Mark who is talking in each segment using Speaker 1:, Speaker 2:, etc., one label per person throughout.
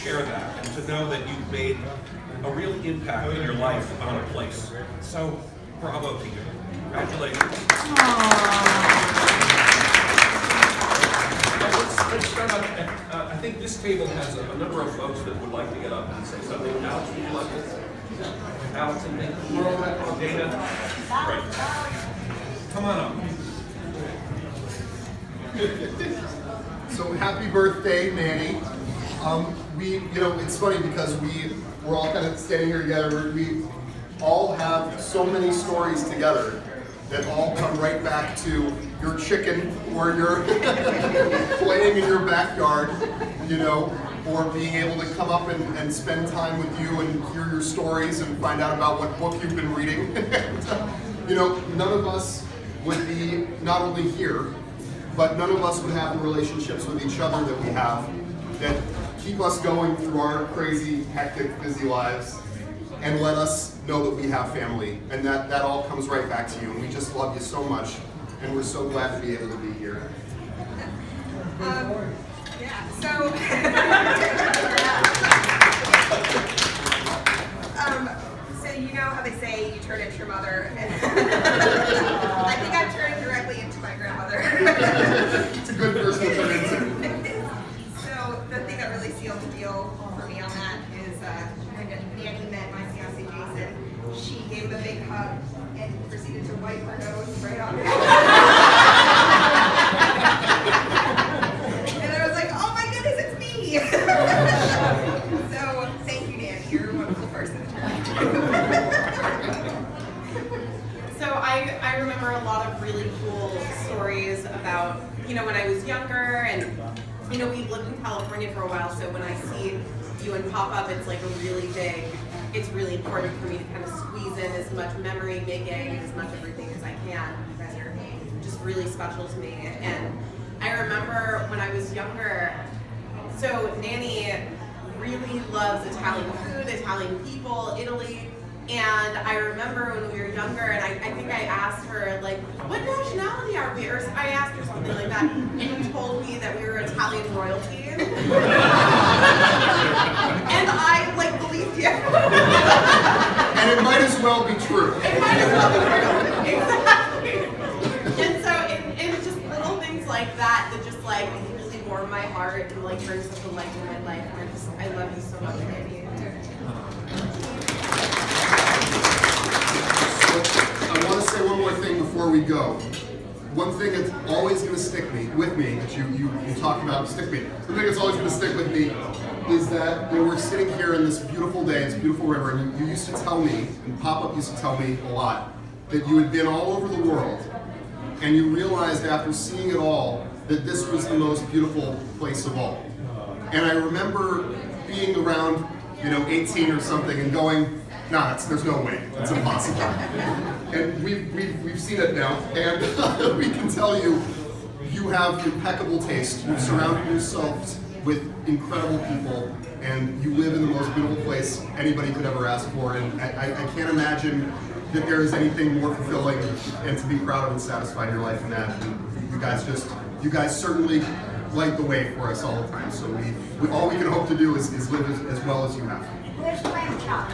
Speaker 1: share that and to know that you've made a real impact in your life on a place. So, bravo to you. Congratulations. Let's start out. I think this table has a number of folks that would like to get up and say something. Alex, would you like to? Alex and Dana. Right. Come on up.
Speaker 2: So happy birthday, Nanny. It's funny because we're all kind of standing here together. We all have so many stories together that all come right back to your chicken or your playing in your backyard, or being able to come up and spend time with you and hear your stories and find out about what book you've been reading. None of us would be not only here, but none of us would have the relationships with each other that we have that keep us going through our crazy, hectic, busy lives and let us know that we have family. And that all comes right back to you. And we just love you so much. And we're so glad to be able to be here.
Speaker 3: So you know how they say you turn into your mother? I think I've turned directly into my grandmother.
Speaker 2: It's a good person to turn into.
Speaker 3: So the thing that really sealed the deal for me on that is when Nanny met my fiance Jason, she gave him a big hug and proceeded to wipe her nose right on him. And I was like, oh my goodness, it's me! So thank you, Nanny. You're a wonderful person.
Speaker 4: So I remember a lot of really cool stories about, when I was younger, and, we've lived in California for a while, so when I see you and pop up, it's like it's really important for me to kind of squeeze in as much memory making, as much everything as I can. You guys are just really special to me. And I remember when I was younger, so Nanny really loves Italian food, Italian people, Italy. And I remember when we were younger, and I think I asked her, like, what nationality are we? Or I asked her something like that, and you told me that we were Italian royalty. And I, believed you.
Speaker 2: And it might as well be true.
Speaker 4: It might as well be true. Exactly. And so it's just little things like that just, really warm my heart and, bring such a light in my life. And I love you so much, baby.
Speaker 2: I want to say one more thing before we go. One thing that's always going to stick with me, that you talked about, the thing that's always going to stick with me is that we're sitting here in this beautiful day, this beautiful river, and you used to tell me, and Pop-Up used to tell me a lot, that you had been all over the world, and you realized after seeing it all that this was the most beautiful place of all. And I remember being around, 18 or something and going, nah, there's no way. It's impossible. And we've seen it now, and we can tell you have impeccable taste. You've surrounded yourselves with incredible people, and you live in the most beautiful place anybody could ever ask for. And I can't imagine that there is anything more fulfilling and to be proud of and satisfied in your life than that. And you guys certainly light the way for us all the time. So all we can hope to do is live as well as you have.
Speaker 5: Where's lamb chop?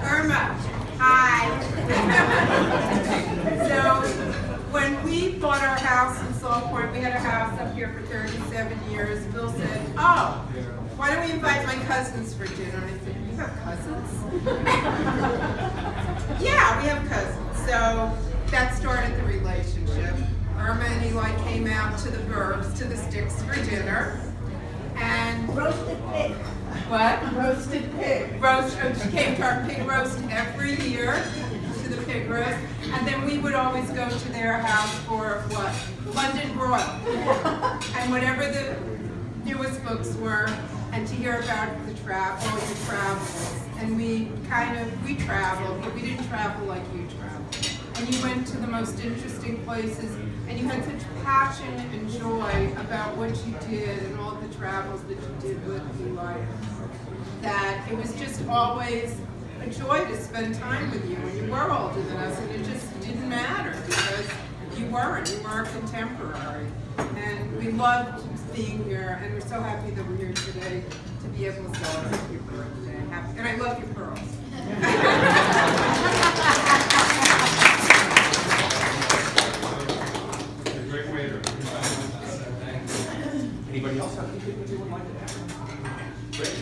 Speaker 6: Irma, hi. So when we bought our house in Salt Point, we had a house up here for 37 years. Bill said, oh, why don't we invite my cousins for dinner? And I said, you have cousins? Yeah, we have cousins. So that started the relationship. Irma and Eli came out to the Burbs, to the Sticks for dinner. And
Speaker 5: Roasted pig.
Speaker 6: what?
Speaker 5: Roasted pig.
Speaker 6: She came to our pig roast every year, to the pig roast, and then we would always go to their house for what? London broil. And whatever the newest books were, and to hear about the travels. and we traveled, but we didn't travel like you travel. And you went to the most interesting places, and you had such passion and joy about what you did and all the travels that you did with Eli, that it was just always a joy to spend time with you. And you were older than us, and it just didn't matter because you were a contemporary. And we loved being here, and we're so happy that we're here today to be able to celebrate your birthday. And I love your pearls.
Speaker 1: Great waiter. Anybody else have anything that they would like to add? Great.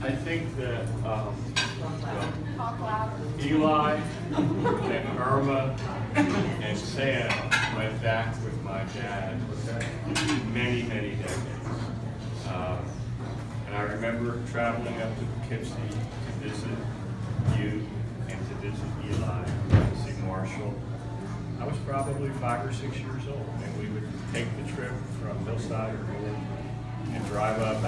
Speaker 7: I think that Eli and Irma and Sam went back with my dad many, many decades. And I remember traveling up to Poughkeepsie to visit you and to visit Eli, to see Marshall. I was probably 5 or 6 years old, and we would take the trip from Hillside or Newark and drive up.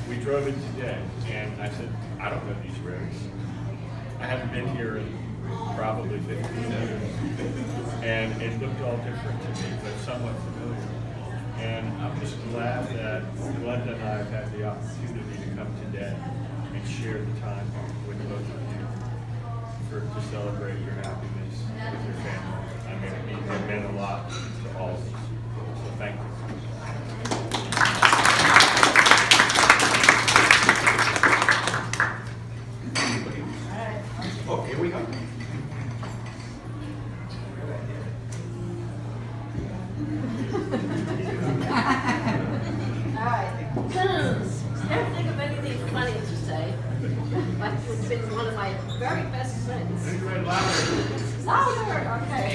Speaker 7: We drove it today, and I said, I don't know these roads. I haven't been here in probably 15 years. And it looked all different to me, but somewhat familiar. And I'm just glad that Glenda and I have had the opportunity to come today and share the time with both of you to celebrate your happiness with your family. I mean, it meant a lot to all of us. So thank you.
Speaker 1: Oh, here we go.
Speaker 8: Can't think of anything funny to say, but it's been one of my very best friends. Louder, okay.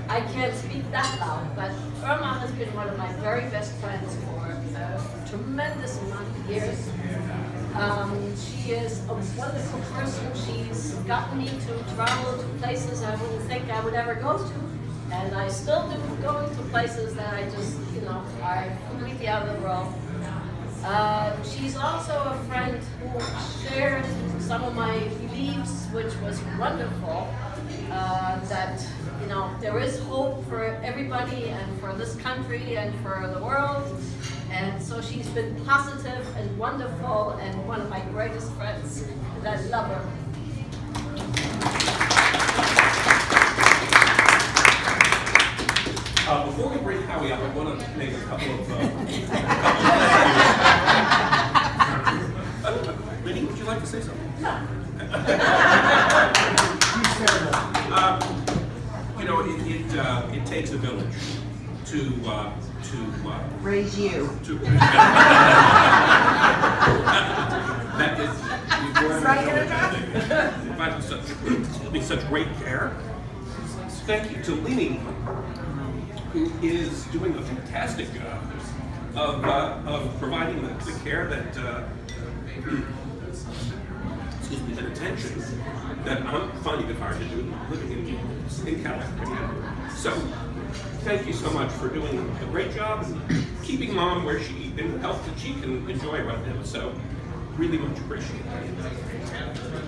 Speaker 8: I can't speak that loud, but Irma has been one of my very best friends for a tremendous amount of years. She is a wonderful person. She's gotten me to travel to places I wouldn't think I would ever go to. And I still do going to places that I just, are completely out of the world. She's also a friend who shared some of my beliefs, which was wonderful. That, there is hope for everybody and for this country and for the world. And so she's been positive and wonderful and one of my greatest friends. And I love her.
Speaker 1: Before we bring Howie up, I want to make a couple of Minnie, would you like to say something? It takes a village to
Speaker 5: Raise you.
Speaker 1: that is such great care. Thank you to Lenny, who is doing a fantastic job of providing the care that and attention that I'm finding it hard to do living in California. So thank you so much for doing a great job and keeping Mom where she in the health that she can enjoy right now. So really much appreciated.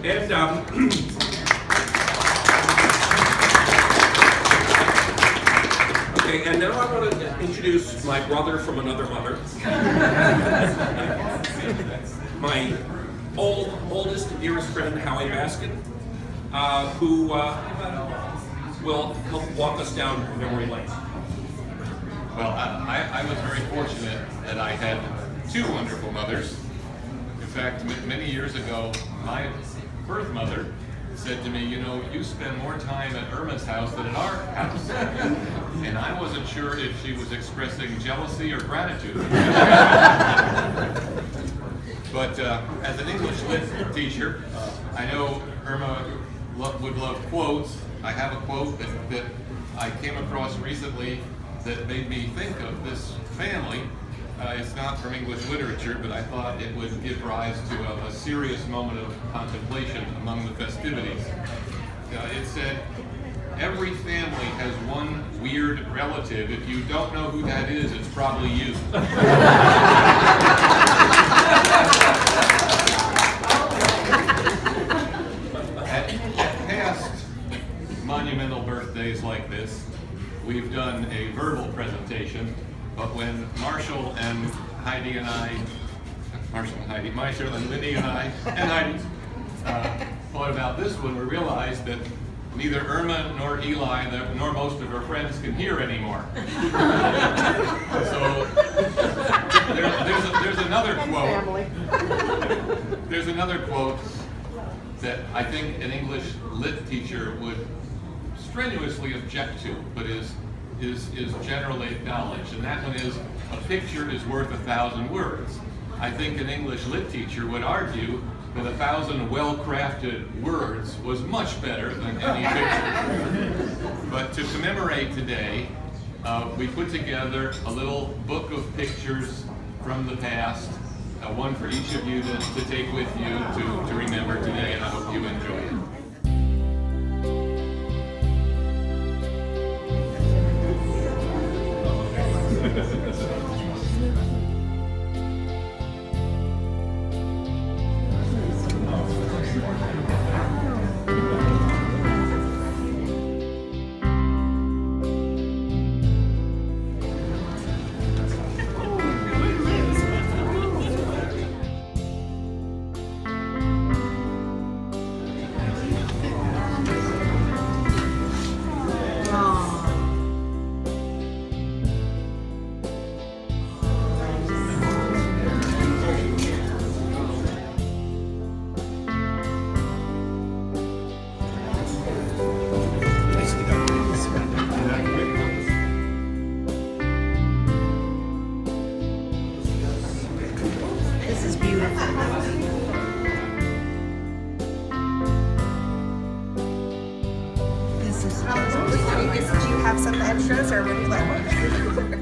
Speaker 1: And okay, and now I want to introduce my brother from another mother. My oldest and dearest friend, Howie Baskin, who will help walk us down memory lane.
Speaker 9: Well, I was very fortunate that I had two wonderful mothers. In fact, many years ago, my birth mother said to me, you spend more time at Irma's house than at our house. And I wasn't sure if she was expressing jealousy or gratitude. But as an English lit teacher, I know Irma would love quotes. I have a quote that I came across recently that made me think of this family. It's not from English literature, but I thought it would give rise to a serious moment of contemplation among the festivities. It said, every family has one weird relative. If you don't know who that is, it's probably you. At past monumental birthdays like this, we've done a verbal presentation, but when Marshall and Heidi and I, Marshall and Lindy and I, and Heidi, thought about this one, we realized that neither Irma nor Eli nor most of her friends can hear anymore. So there's another quote. There's another quote that I think an English lit teacher would strenuously object to, but is generally acknowledged, and that one is, a picture is worth 1,000 words. I think an English lit teacher would argue that 1,000 well-crafted words was much better than any picture. But to commemorate today, we put together a little book of pictures from the past, one for each of you to take with you to remember today, and I hope you enjoy it.
Speaker 5: This is beautiful. This is
Speaker 3: Do you have some extras or would you like one?